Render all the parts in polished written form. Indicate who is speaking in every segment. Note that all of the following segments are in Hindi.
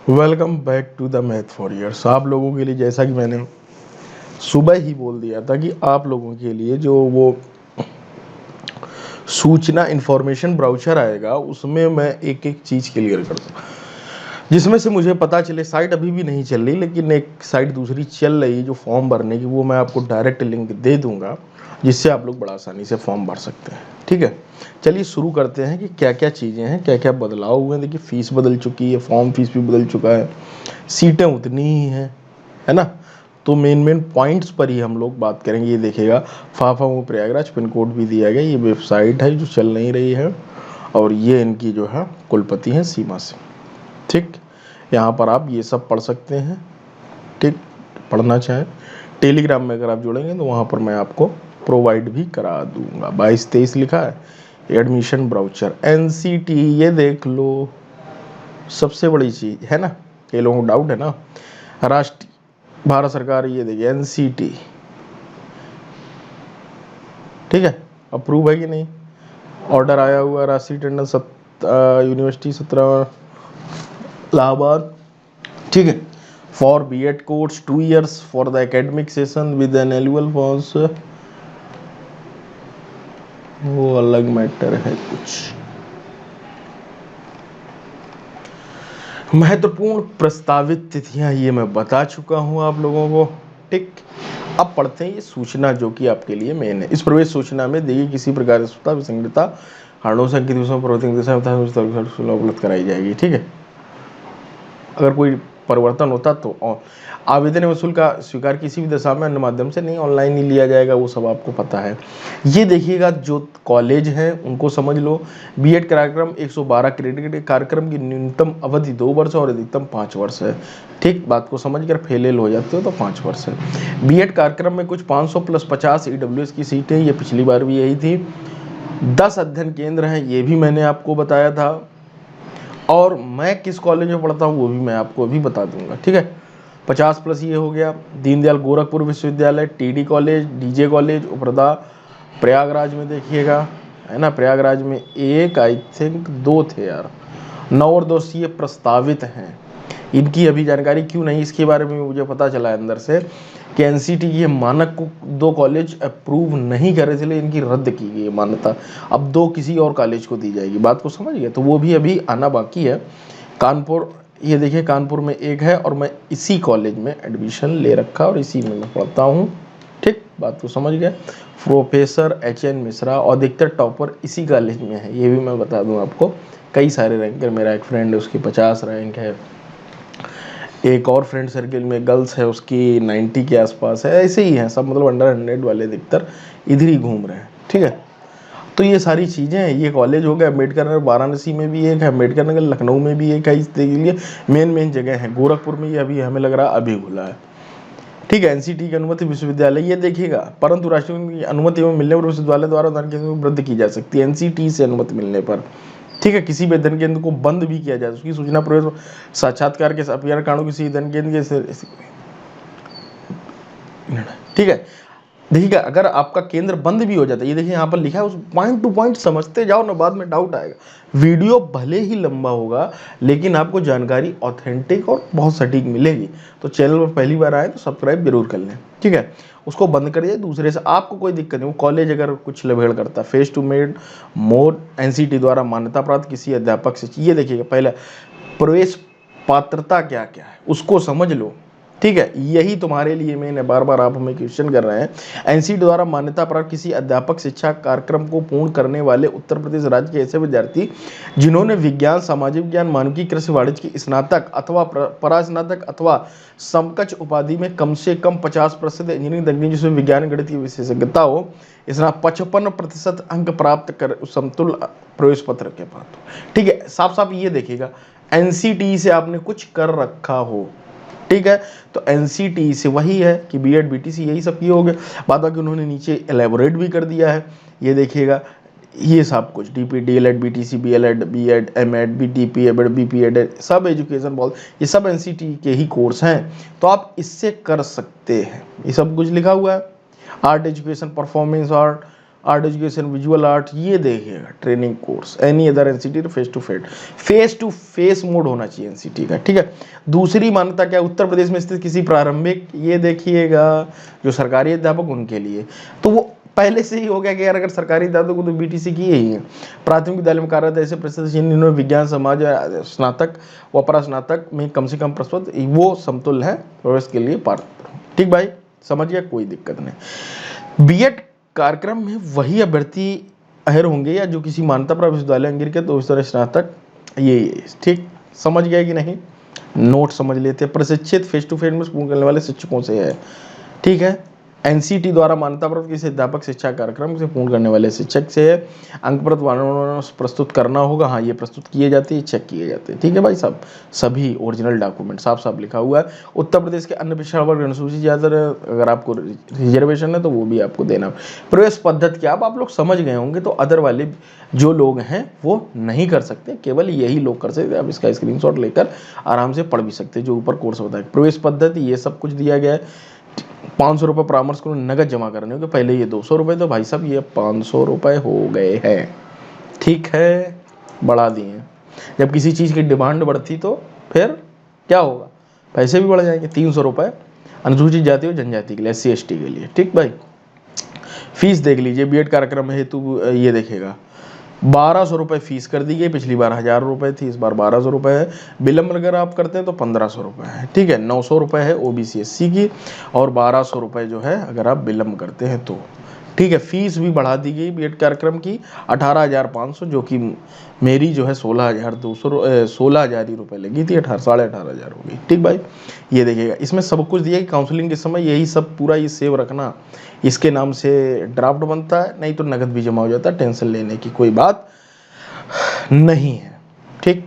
Speaker 1: Welcome back to the math for years. आप लोगों के लिए, जैसा कि मैंने सुबह ही बोल दिया था कि आप लोगों के लिए जो वो सूचना इंफॉर्मेशन ब्राउचर आएगा उसमें मैं एक एक चीज़ क्लियर कर दूँ, जिसमें से मुझे पता चले। साइट अभी भी नहीं चल रही, लेकिन एक साइट दूसरी चल रही जो फॉर्म भरने की, वो मैं आपको डायरेक्ट लिंक दे दूंगा, जिससे आप लोग बड़ा आसानी से फॉर्म भर सकते हैं। ठीक है, चलिए शुरू करते हैं कि क्या क्या चीज़ें हैं, क्या क्या बदलाव हुए हैं। देखिए, फीस बदल चुकी है, फॉर्म फीस भी बदल चुका है, सीटें उतनी ही हैं, है ना। तो मेन पॉइंट्स पर ही हम लोग बात करेंगे। ये देखिएगा, फाफा प्रयागराज पिन कोड भी दिया गया। ये वेबसाइट है जो चल नहीं रही है, और ये इनकी जो है कुलपति हैं सीमा सिंह। ठीक, यहाँ पर आप ये सब पढ़ सकते हैं। ठीक, पढ़ना चाहें टेलीग्राम में अगर आप जुड़ेंगे तो वहाँ पर मैं आपको प्रोवाइड भी करा दूंगा। 22-23 लिखा है, एडमिशन ब्राउचर NCT। ये देख लो, सबसे बड़ी चीज़ है ना, ये लोगों को डाउट है ना। राष्ट्रीय भारत सरकार, ये देखिए NCT, ठीक है, अप्रूव है कि नहीं। ऑर्डर आया हुआ राष्ट्रीय टंडन यूनिवर्सिटी 17 इलाहाबाद। ठीक है, for B.Ed course 2 years for the academic session with an annual force. वो अलग मैटर है कुछ। महत्वपूर्ण प्रस्तावित तिथियां ये मैं बता चुका हूं आप लोगों को। ठीक, अब पढ़ते हैं ये सूचना जो कि आपके लिए मेन है। इस प्रवेश सूचना में देखिए, किसी प्रकार की विसंगतता उपलब्ध कराई जाएगी। ठीक है, अगर कोई परिवर्तन होता तो आवेदन वसूल का स्वीकार किसी भी दशा में अन्य माध्यम से नहीं, ऑनलाइन ही लिया जाएगा, वो सब आपको पता है। ये देखिएगा, जो कॉलेज हैं उनको समझ लो। B.Ed कार्यक्रम 112 क्रेडिट के कार्यक्रम की न्यूनतम अवधि 2 वर्ष और अधिकतम 5 वर्ष है। ठीक, बात को समझ कर फेल हो जाते हो तो 5 वर्ष है। B.Ed कार्यक्रम में कुछ 500 + 50 EWS की सीटें, ये पिछली बार भी यही थी। 10 अध्ययन केंद्र हैं, ये भी मैंने आपको बताया था। और मैं किस कॉलेज में पढ़ता हूँ वो भी मैं आपको अभी बता दूंगा। ठीक है, 50+ ये हो गया। दीनदयाल गोरखपुर विश्वविद्यालय, TD college, DJ college, Uparda Prayagraj में देखिएगा, है ना। प्रयागराज में एक, आई थिंक 2 थे यार, 9 और 2 ये प्रस्तावित हैं। इनकी अभी जानकारी क्यों नहीं, इसके बारे में मुझे पता चला है अंदर से कि NCT की मानक को 2 कॉलेज अप्रूव नहीं कर रहे थे, लेकिन इनकी रद्द की गई मान्यता। अब 2 किसी और कॉलेज को दी जाएगी। बात को समझ गए, तो वो भी अभी आना बाकी है। कानपुर, ये देखिए कानपुर में एक है, और मैं इसी कॉलेज में एडमिशन ले रखा और इसी में मैं पढ़ता हूँ। ठीक, बात को समझ गए। प्रोफेसर HN मिश्रा, और अधिकतर टॉपर इसी कॉलेज में है, ये भी मैं बता दूं आपको। कई सारे रैंक है, मेरा एक फ्रेंड है उसकी 50 रैंक है, एक और फ्रेंड सर्किल में गर्ल्स है उसकी 90 के आसपास है। ऐसे ही हैं सब, मतलब अंडर 100 वाले अधिकतर इधर ही घूम रहे हैं। ठीक है, तो ये सारी चीज़ें हैं। ये कॉलेज हो गया। अम्बेडकर नगर वाराणसी में भी एक है, अम्बेडकर नगर लखनऊ में भी एक है। इसके लिए मेन जगह है। गोरखपुर में ये अभी हमें लग रहा अभी खुला है। ठीक है, NCT की अनुमति विश्वविद्यालय, ये देखिएगा, परंतु राष्ट्रीय की अनुमति एवं मिलने पर विश्वविद्यालय द्वारा दान केंद्र को रद्द की जा सकती है NCT से अनुमति मिलने पर। ठीक है, किसी भी अध्ययन केंद्र को बंद भी किया जाए, उसकी सूचना प्रवेश साक्षात्कार के अभियान कारणों किसी अध्ययन केंद्र के, ठीक है। देखिएगा, अगर आपका केंद्र बंद भी हो जाता है, ये देखिए यहाँ पर लिखा है, उस पॉइंट टू पॉइंट समझते जाओ ना, बाद में डाउट आएगा। वीडियो भले ही लंबा होगा, लेकिन आपको जानकारी ऑथेंटिक और बहुत सटीक मिलेगी। तो चैनल पर पहली बार आए तो सब्सक्राइब जरूर कर लें। ठीक है, उसको बंद करिए, दूसरे से आपको कोई दिक्कत नहीं। वो कॉलेज अगर कुछ लभेड़ करता, face to made mode NCT द्वारा मान्यता प्राप्त किसी अध्यापक से, ये देखिएगा, पहले प्रवेश पात्रता क्या क्या है उसको समझ लो। ठीक है, यही तुम्हारे लिए मैंने बार बार आप हमें क्वेश्चन कर रहे हैं। NCT द्वारा मान्यता प्राप्त किसी अध्यापक शिक्षा कार्यक्रम को पूर्ण करने वाले उत्तर प्रदेश राज्य के ऐसे विद्यार्थी जिन्होंने विज्ञान, सामाजिक विज्ञान, मानविकी, कृषि, वाणिज्य की स्नातक अथवा परास्नातक अथवा समकक्ष उपाधि में कम से कम 50% इंजीनियरिंग तकनीक जिसमें विज्ञान गणित की विशेषज्ञता हो, इसमें 55% अंक प्राप्त कर समतुल्य प्रवेश पत्र के पात्र। ठीक है, साफ साफ ये देखिएगा, NCT से आपने कुछ कर रखा हो। ठीक है, तो NCT से वही है कि B.Ed BTC यही सब किए हो गए। बाद बाकी उन्होंने नीचे एलेबोरेट भी कर दिया है। ये देखिएगा, ये सब कुछ DP DLED BTC BLED B.Ed M.Ed BTP ED BPED सब एजुकेशन बॉल, ये सब NCT के ही कोर्स हैं। तो आप इससे कर सकते हैं, ये सब कुछ लिखा हुआ है। Art education, performance art, art education, visual art, ये देखिएगा training course, any other NCT face to face mode होना चाहिए एनसीटी का, ठीक है। दूसरी मान्यता क्या, उत्तर प्रदेश में स्थित किसी प्रारंभिक, ये देखिएगा जो सरकारी अध्यापक उनके लिए, तो वो पहले से ही हो गया कि यार अगर सरकारी अध्यापक को तो बीटीसी की ही है। प्राथमिक विद्यालय में कार्यरत ऐसे प्रतिशत जिन्होंने विज्ञान समाज स्नातक व परास्नातक में कम से कम प्रस्तुत वो समतुल्य है प्रवेश के लिए पात्र, ठीक भाई, समझिए, कोई दिक्कत नहीं। बीएड कार्यक्रम में वही अभ्यर्थी अहर होंगे या जो किसी मान्यता प्राप्त विश्वविद्यालय अंगीकृत तो इस तरह स्नातक, ये ठीक समझ गया कि नहीं, नोट समझ लेते। प्रशिक्षित फेस टू फेस में पूर्ण करने वाले शिक्षकों से है, ठीक है। एनसीटी द्वारा मान्यता प्राप्त किसी अध्यापक शिक्षा कार्यक्रम से पूर्ण करने वाले शिक्षक से है। अंकप्रत प्रस्तुत करना होगा, हाँ ये प्रस्तुत किए जाते हैं, चेक किए जाते हैं, ठीक है भाई साहब, सभी ओरिजिनल डॉक्यूमेंट साफ साफ लिखा हुआ है। उत्तर प्रदेश के अन्य पिछड़ा वर्ग अनुसूचित जाति, अगर आपको रिजर्वेशन है तो वो भी आपको देना। प्रवेश पद्धति क्या, अब आप लोग समझ गए होंगे, तो अदर वाले जो लोग हैं वो नहीं कर सकते, केवल यही लोग कर सकते। आप इसका स्क्रीनशॉट लेकर आराम से पढ़ भी सकते हैं, जो ऊपर कोर्स बताया। प्रवेश पद्धति ये सब कुछ दिया गया है। 500 रुपये परामर्श को नगद जमा करने होंगे, पहले ये 200 रुपये, तो भाई साहब ये 500 रुपये हो गए हैं, ठीक है, बढ़ा दिए। जब किसी चीज़ की डिमांड बढ़ती तो फिर क्या होगा, पैसे भी बढ़ जाएंगे। 300 रुपये अनुसूचित जाति और जनजाति के लिए, SC ST के लिए, ठीक भाई। फीस देख लीजिए, बीएड कार्यक्रम हेतु ये देखेगा 1200 रुपये फीस कर दी गई, पिछली बार 1000 रुपये थी, इस बार 1200 रुपये है। विलम्ब अगर आप करते हैं तो 1500 रुपये है, ठीक है। 900 रुपये है OBC SC की, और 1200 रुपये जो है अगर आप विलम्ब करते हैं तो, ठीक है। फीस भी बढ़ा दी गई बीएड कार्यक्रम की 18,500, जो कि मेरी जो है 16,000 ही रुपये लगी थी, 18,500 हो गई, ठीक भाई। ये देखिएगा, इसमें सब कुछ दिया कि काउंसलिंग के समय यही सब पूरा ये सेव रखना, इसके नाम से ड्राफ्ट बनता है, नहीं तो नगद भी जमा हो जाता है, टेंशन लेने की कोई बात नहीं है, ठीक।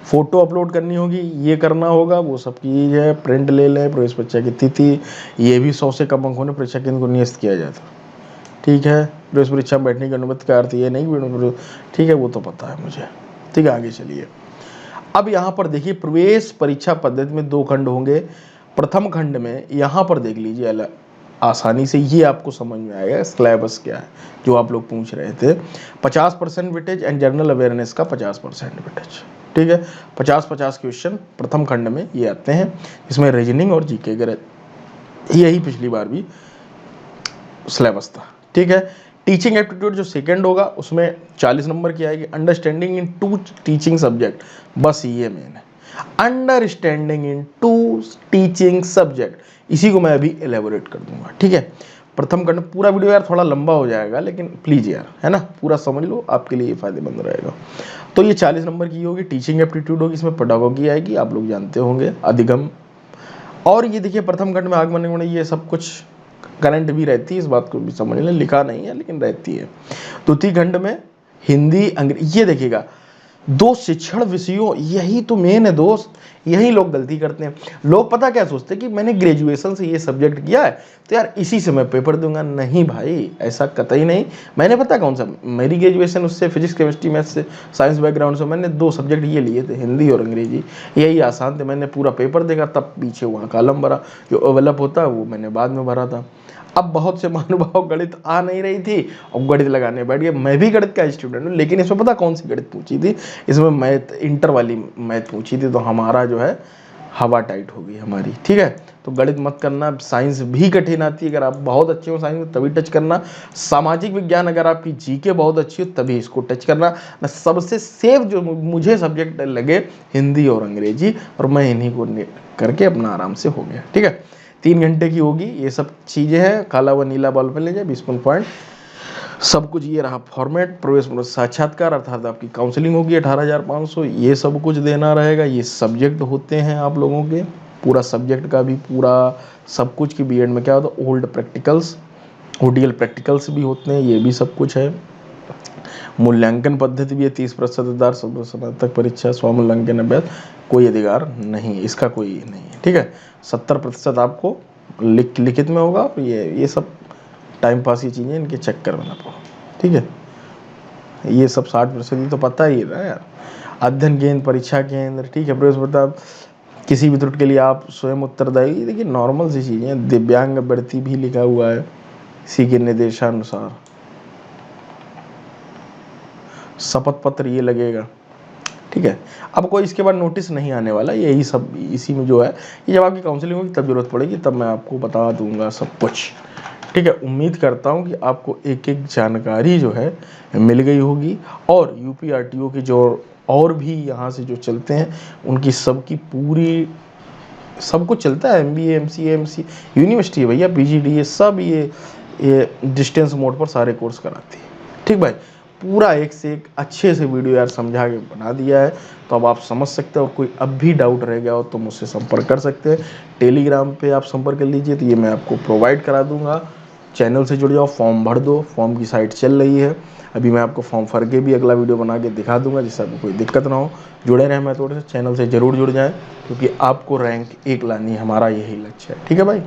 Speaker 1: फोटो अपलोड करनी होगी, ये करना होगा, वो सब चीज है। प्रिंट ले लें, प्रवेश परीक्षा की तिथि, ये भी 100 से कम अंक होने परीक्षा केंद्र को नियस्त किया जाता, ठीक है। प्रवेश परीक्षा में बैठने की अनुमति का अर्थ ये नहीं, ठीक है, वो तो पता है मुझे, ठीक है। आगे चलिए, अब यहाँ पर देखिए प्रवेश परीक्षा पद्धति में 2 खंड होंगे। प्रथम खंड में यहाँ पर देख लीजिए, आसानी से ये आपको समझ में आएगा सिलेबस क्या है, जो आप लोग पूछ रहे थे। 50% वेटेज एंड जनरल अवेयरनेस का 50% वेटेज, ठीक है। 50-50 क्वेश्चन प्रथम खंड में ये आते हैं, इसमें रीजनिंग और जीके गणित, यही पिछली बार भी सिलेबस था, ठीक है। टीचिंग एप्टीट्यूड जो सेकंड होगा उसमें 40 नंबर की आएगी। अंडरस्टैंडिंग इन 2 टीचिंग सब्जेक्ट, बस ये मेन है, अंडरस्टैंडिंग इन 2 टीचिंग सब्जेक्ट, इसी को मैं अभी एलेबोरेट कर दूंगा, ठीक है। प्रथम खंड पूरा वीडियो यार थोड़ा लंबा हो जाएगा, लेकिन प्लीज यार, है ना, पूरा समझ लो, आपके लिए फायदेमंद रहेगा। तो ये 40 नंबर की होगी, टीचिंग एप्टीट्यूड होगी, इसमें पेडागोगी आएगी, आप लोग जानते होंगे, अधिगम, और ये देखिए प्रथम खंड में आगमन, ये सब कुछ करंट भी रहती है, इस बात को भी समझ लें, लिखा नहीं है लेकिन रहती है। द्वितीय खंड में हिंदी अंग्रेजी, ये देखिएगा 2 शिक्षण विषयों, यही तो मेन है दोस्त, यही लोग गलती करते हैं। लोग पता क्या सोचते हैं कि मैंने ग्रेजुएशन से ये सब्जेक्ट किया है तो यार इसी से मैं पेपर दूंगा, नहीं भाई, ऐसा कतई नहीं। मैंने पता कौन सा, मेरी ग्रेजुएशन उससे फिजिक्स केमिस्ट्री मैथ्स से, साइंस बैकग्राउंड से, मैंने 2 सब्जेक्ट ये लिए थे, हिंदी और अंग्रेजी, यही आसान थे। मैंने पूरा पेपर देखा, तब पीछे वहाँ कॉलम भरा, जो ओवलअप होता है वो मैंने बाद में भरा था। अब बहुत से महानुभाव गणित आ नहीं रही थी और गणित लगाने बैठ गए। मैं भी गणित का स्टूडेंट हूँ, लेकिन इसमें पता कौन सी गणित पूछी थी, इसमें मैथ, इंटर वाली मैथ पूछी थी, तो हमारा जो है हवा टाइट हो गई हमारी, ठीक है। तो गणित मत करना, साइंस भी कठिन आती है, अगर आप बहुत अच्छे हो साइंस में तभी टच करना। सामाजिक विज्ञान अगर आपकी जीके बहुत अच्छी हो तभी इसको टच करना। सबसे सेफ जो मुझे सब्जेक्ट लगे हिंदी और अंग्रेजी, और मैं इन्हीं को करके अपना आराम से हो गया, ठीक है। 3 घंटे की होगी, ये सब चीज़ें हैं, काला व नीला बॉल पे ले जाए, 20 पॉइंट, सब कुछ ये रहा फॉर्मेट। प्रवेश साक्षात्कार अर्थात आपकी काउंसलिंग होगी 18,500, ये सब कुछ देना रहेगा। ये सब्जेक्ट होते हैं आप लोगों के, पूरा सब्जेक्ट का भी पूरा सब कुछ की बीएड में क्या होता है, ओल्ड प्रैक्टिकल्स, ODL प्रैक्टिकल्स भी होते हैं, ये भी सब कुछ है। मूल्यांकन पद्धति भी है, 30% तक परीक्षा, स्वमूल्यांकन अभ्यास, कोई अधिकार नहीं, इसका कोई नहीं है, ठीक है। 70% आपको लिखित में होगा, ये सब टाइम पास की चीज़ें, इनके चेक करवाना पड़ो, ठीक है। ये सब 60% तो पता ही है यार। अध्ययन केंद्र, परीक्षा केंद्र, ठीक है। प्रवेश प्रताप, किसी भी त्रुटि के लिए आप स्वयं उत्तरदायी, देखिए नॉर्मल सी चीज़ें। दिव्यांग अभ्यर्थी भी लिखा हुआ है, इसी के निर्देशानुसार, शपथ पत्र ये लगेगा, ठीक है। अब कोई इसके बाद नोटिस नहीं आने वाला, यही सब इसी में जो है, ये जब आपकी काउंसलिंग होगी तब जरूरत पड़ेगी, तब मैं आपको बता दूंगा सब कुछ, ठीक है। उम्मीद करता हूँ कि आपको एक एक जानकारी जो है मिल गई होगी, और यूपी आरटीओ की जो और भी यहाँ से जो चलते हैं उनकी सबकी पूरी, सब कुछ चलता है, MBA MCA MC यूनिवर्सिटी है भैया, PGDA सब ये डिस्टेंस मोड पर सारे कोर्स कराती है, ठीक भाई। पूरा एक से एक अच्छे से वीडियो यार समझा के बना दिया है, तो अब आप समझ सकते हो। कोई अब भी डाउट रह गया हो तो मुझसे संपर्क कर सकते हैं, टेलीग्राम पे आप संपर्क कर लीजिए, तो ये मैं आपको प्रोवाइड करा दूंगा। चैनल से जुड़ जाओ, फॉर्म भर दो, फॉर्म की साइट चल रही है अभी, मैं आपको फॉर्म भर के भी अगला वीडियो बना के दिखा दूंगा, जिससे आपको कोई दिक्कत ना हो। जुड़े रहें, मैं थोड़े से चैनल से ज़रूर जुड़ जाएं, क्योंकि आपको रैंक 1 लानी है, हमारा यही लक्ष्य है, ठीक है भाई।